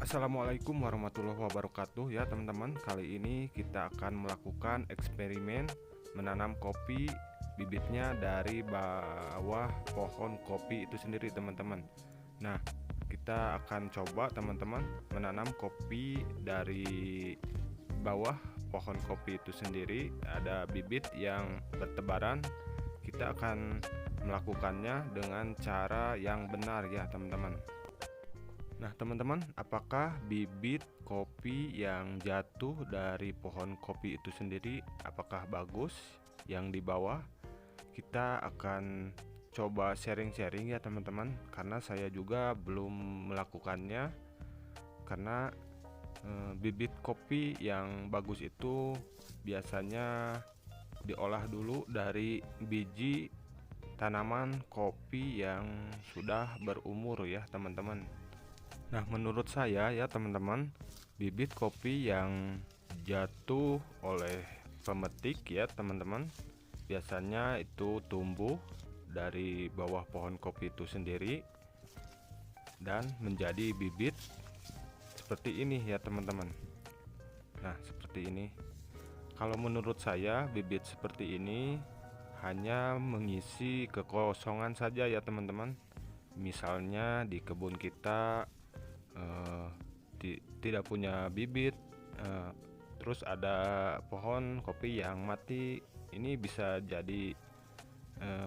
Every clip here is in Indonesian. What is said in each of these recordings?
Assalamualaikum warahmatullahi wabarakatuh ya teman-teman. Kali ini kita akan melakukan eksperimen menanam kopi bibitnya dari bawah pohon kopi itu sendiri teman-teman. Nah, kita akan coba teman-teman menanam kopi dari bawah pohon kopi itu sendiri. Ada bibit yang bertebaran. Kita akan melakukannya dengan cara yang benar ya teman-teman. Nah teman-teman, apakah bibit kopi yang jatuh dari pohon kopi itu sendiri apakah bagus yang di bawah? Kita akan coba sharing-sharing ya teman-teman, karena saya juga belum melakukannya. Karena bibit kopi yang bagus itu biasanya diolah dulu dari biji tanaman kopi yang sudah berumur ya teman-teman. Nah, menurut saya ya teman-teman, bibit kopi yang jatuh oleh pemetik ya teman-teman, biasanya itu tumbuh dari bawah pohon kopi itu sendiri dan menjadi bibit seperti ini ya teman-teman. Nah, seperti ini. Kalau menurut saya, bibit seperti ini hanya mengisi kekosongan saja ya teman-teman. Misalnya di kebun kita tidak punya bibit, terus ada pohon kopi yang mati, ini bisa jadi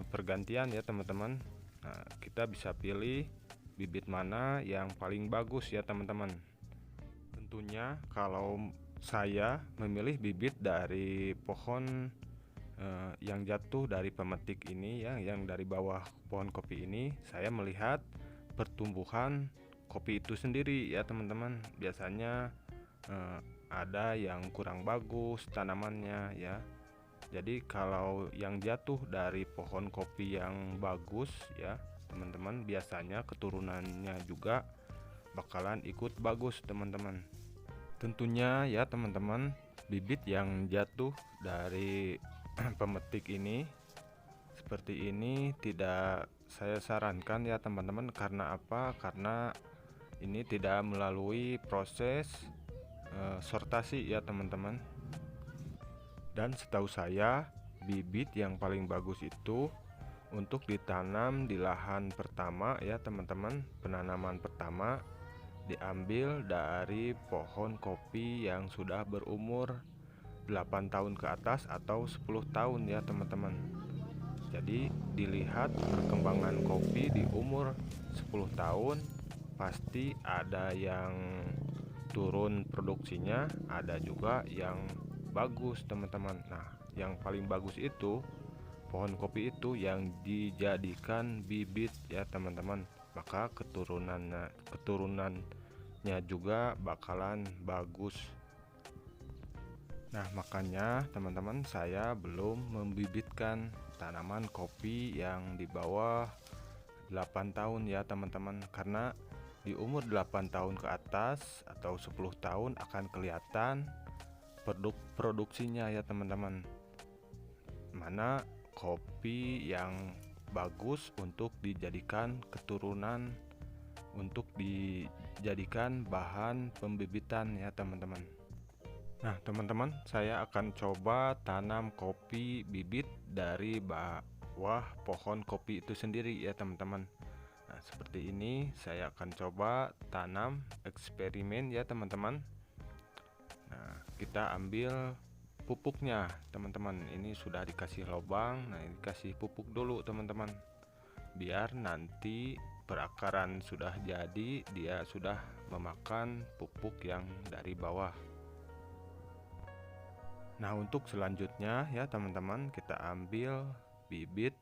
pergantian ya teman-teman. Nah, kita bisa pilih bibit mana yang paling bagus ya teman-teman. Tentunya kalau saya memilih bibit dari pohon yang jatuh dari pemetik ini ya, yang dari bawah pohon kopi ini, saya melihat pertumbuhan kopi itu sendiri ya teman-teman. Biasanya ada yang kurang bagus tanamannya ya. Jadi kalau yang jatuh dari pohon kopi yang bagus ya teman-teman, biasanya keturunannya juga bakalan ikut bagus teman-teman. Tentunya ya teman-teman, bibit yang jatuh dari pemetik ini seperti ini tidak saya sarankan ya teman-teman. Karena apa? Karena ini tidak melalui proses sortasi ya teman-teman. Dan setahu saya, bibit yang paling bagus itu untuk ditanam di lahan pertama ya teman-teman. Penanaman pertama diambil dari pohon kopi yang sudah berumur 8 tahun ke atas atau 10 tahun ya teman-teman. Jadi dilihat perkembangan kopi di umur 10 tahun, pasti ada yang turun produksinya, ada juga yang bagus teman-teman. Nah, yang paling bagus itu pohon kopi itu yang dijadikan bibit ya teman-teman, maka keturunannya juga bakalan bagus. Nah, makanya teman-teman, saya belum membibitkan tanaman kopi yang di bawah 8 tahun ya teman-teman. Karena di umur 8 tahun ke atas atau 10 tahun akan kelihatan produksinya ya teman-teman. Mana kopi yang bagus untuk dijadikan keturunan, untuk dijadikan bahan pembibitan ya teman-teman. Nah teman-teman, saya akan coba tanam kopi bibit dari bawah pohon kopi itu sendiri ya teman-teman. Nah seperti ini saya akan coba tanam eksperimen ya teman-teman. Nah kita ambil pupuknya teman-teman. Ini sudah dikasih lubang. Nah ini dikasih pupuk dulu teman-teman, biar nanti perakaran sudah jadi, dia sudah memakan pupuk yang dari bawah. Nah untuk selanjutnya ya teman-teman, kita ambil bibit.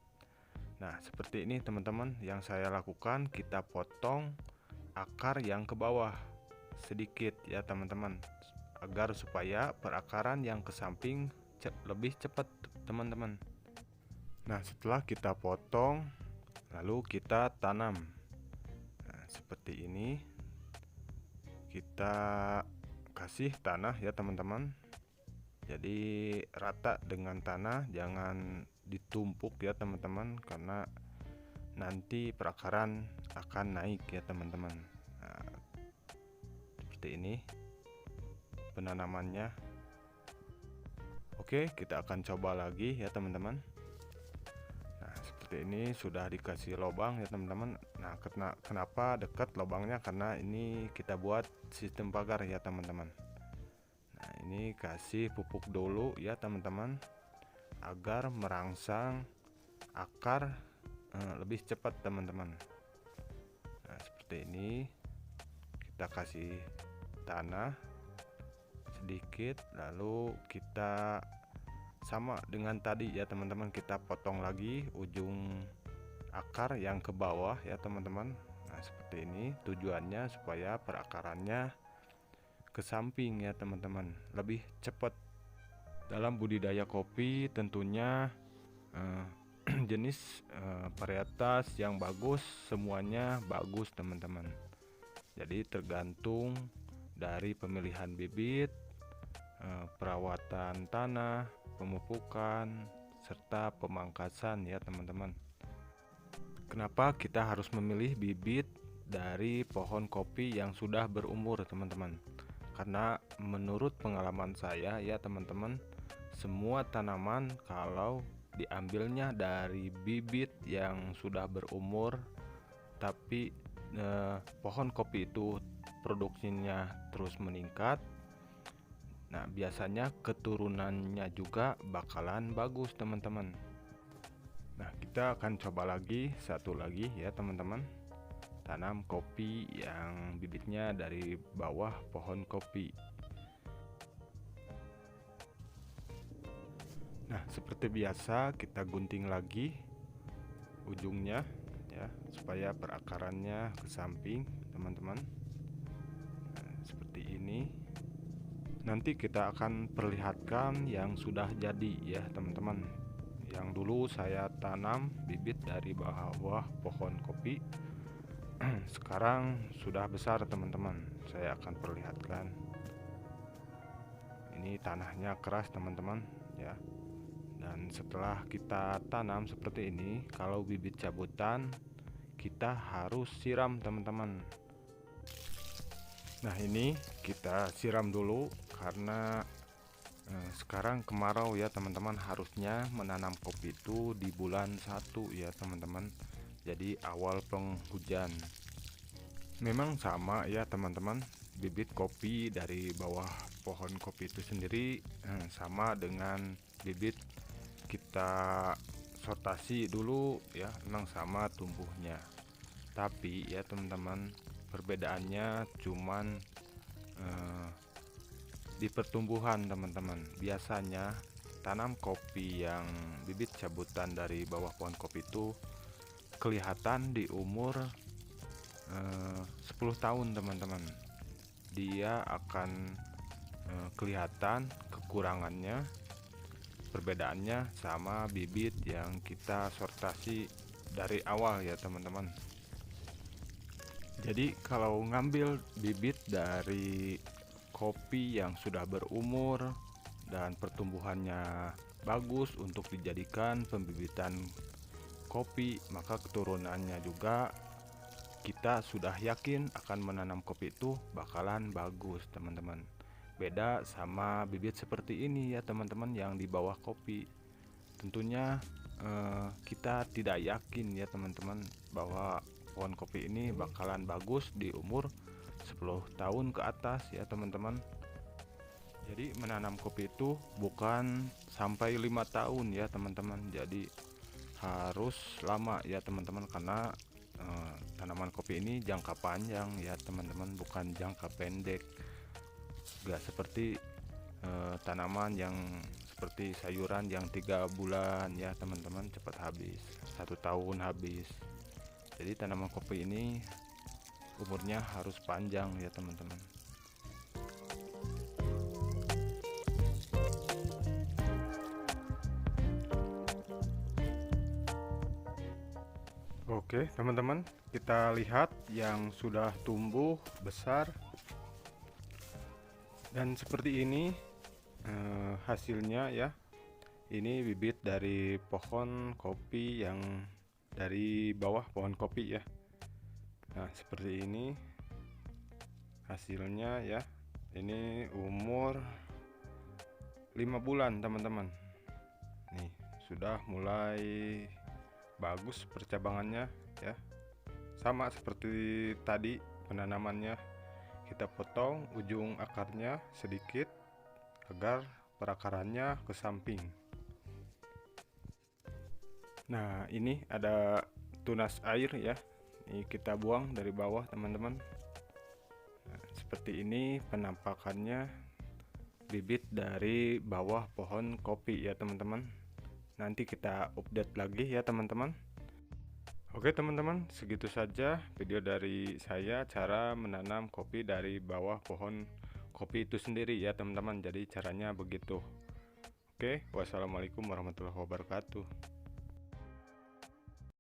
Nah seperti ini teman-teman, yang saya lakukan, kita potong akar yang ke bawah sedikit ya teman-teman, agar supaya perakaran yang ke samping lebih cepat teman-teman. Nah setelah kita potong, lalu kita tanam. Nah seperti ini, kita kasih tanah ya teman-teman. Jadi rata dengan tanah, jangan ditumpuk ya teman-teman, karena nanti perakaran akan naik ya teman-teman. Nah, seperti ini penanamannya. Oke, kita akan coba lagi ya teman-teman. Nah, seperti ini sudah dikasih lubang ya teman-teman. Nah, kenapa dekat lubangnya? Karena ini kita buat sistem pagar ya teman-teman. Nah, ini kasih pupuk dulu ya teman-teman, agar merangsang akar lebih cepat teman-teman. Nah, seperti ini kita kasih tanah sedikit, lalu kita sama dengan tadi ya teman-teman, kita potong lagi ujung akar yang ke bawah ya teman-teman. Nah, seperti ini tujuannya supaya perakarannya ke samping ya teman-teman, lebih cepat. Dalam budidaya kopi tentunya jenis varietas yang bagus semuanya bagus teman-teman. Jadi tergantung dari pemilihan bibit, perawatan tanah, pemupukan, serta pemangkasan ya teman-teman. Kenapa kita harus memilih bibit dari pohon kopi yang sudah berumur teman-teman? Karena menurut pengalaman saya ya teman-teman, semua tanaman kalau diambilnya dari bibit yang sudah berumur tapi pohon kopi itu produksinya terus meningkat, nah biasanya keturunannya juga bakalan bagus teman-teman. Nah, kita akan coba lagi satu lagi ya teman-teman, tanam kopi yang bibitnya dari bawah pohon kopi. Nah, seperti biasa kita gunting lagi ujungnya ya, supaya perakarannya ke samping teman-teman. Nah, seperti ini. Nanti kita akan perlihatkan yang sudah jadi ya teman-teman. Yang dulu saya tanam bibit dari bawah pohon kopi. Sekarang sudah besar teman-teman. Saya akan perlihatkan. Ini tanahnya keras teman-teman ya. Dan setelah kita tanam seperti ini, kalau bibit cabutan kita harus siram teman-teman. Nah, ini kita siram dulu karena sekarang kemarau ya teman-teman. Harusnya menanam kopi itu di bulan 1 ya teman-teman. Jadi awal penghujan. Memang sama ya teman-teman, bibit kopi dari bawah pohon kopi itu sendiri sama dengan bibit kita sortasi dulu ya, memang sama tumbuhnya. Tapi ya teman-teman, perbedaannya cuman di pertumbuhan teman-teman. Biasanya tanam kopi yang bibit cabutan dari bawah pohon kopi itu kelihatan di umur 10 tahun teman-teman. Dia akan kelihatan kekurangannya, perbedaannya sama bibit yang kita sortasi dari awal ya teman-teman. Jadi kalau ngambil bibit dari kopi yang sudah berumur dan pertumbuhannya bagus untuk dijadikan pembibitan kopi, maka keturunannya juga kita sudah yakin akan menanam kopi itu bakalan bagus teman-teman. Beda sama bibit seperti ini ya teman-teman, yang di bawah kopi. Tentunya kita tidak yakin ya teman-teman bahwa pohon kopi ini bakalan bagus di umur 10 tahun ke atas ya teman-teman. Jadi menanam kopi itu bukan sampai 5 tahun ya teman-teman. Jadi harus lama ya teman-teman, karena tanaman kopi ini jangka panjang ya teman-teman, bukan jangka pendek. Gak seperti tanaman yang seperti sayuran yang 3 bulan ya teman-teman cepat habis, 1 tahun habis. Jadi tanaman kopi ini umurnya harus panjang ya teman-teman. Oke teman-teman, kita lihat yang sudah tumbuh besar dan seperti ini hasilnya ya. Ini bibit dari pohon kopi yang dari bawah pohon kopi ya. Nah, seperti ini hasilnya ya. Ini umur 5 bulan teman-teman. Nih sudah mulai bagus percabangannya ya. Sama seperti tadi penanamannya, kita potong ujung akarnya sedikit agar perakarannya ke samping. Nah ini ada tunas air ya, ini kita buang dari bawah teman-teman. Nah, seperti ini penampakannya bibit dari bawah pohon kopi ya teman-teman. Nanti kita update lagi ya teman-teman. Oke teman-teman, segitu saja video dari saya cara menanam kopi dari bawah pohon kopi itu sendiri ya teman-teman. Jadi caranya begitu. Oke, wassalamualaikum warahmatullahi wabarakatuh.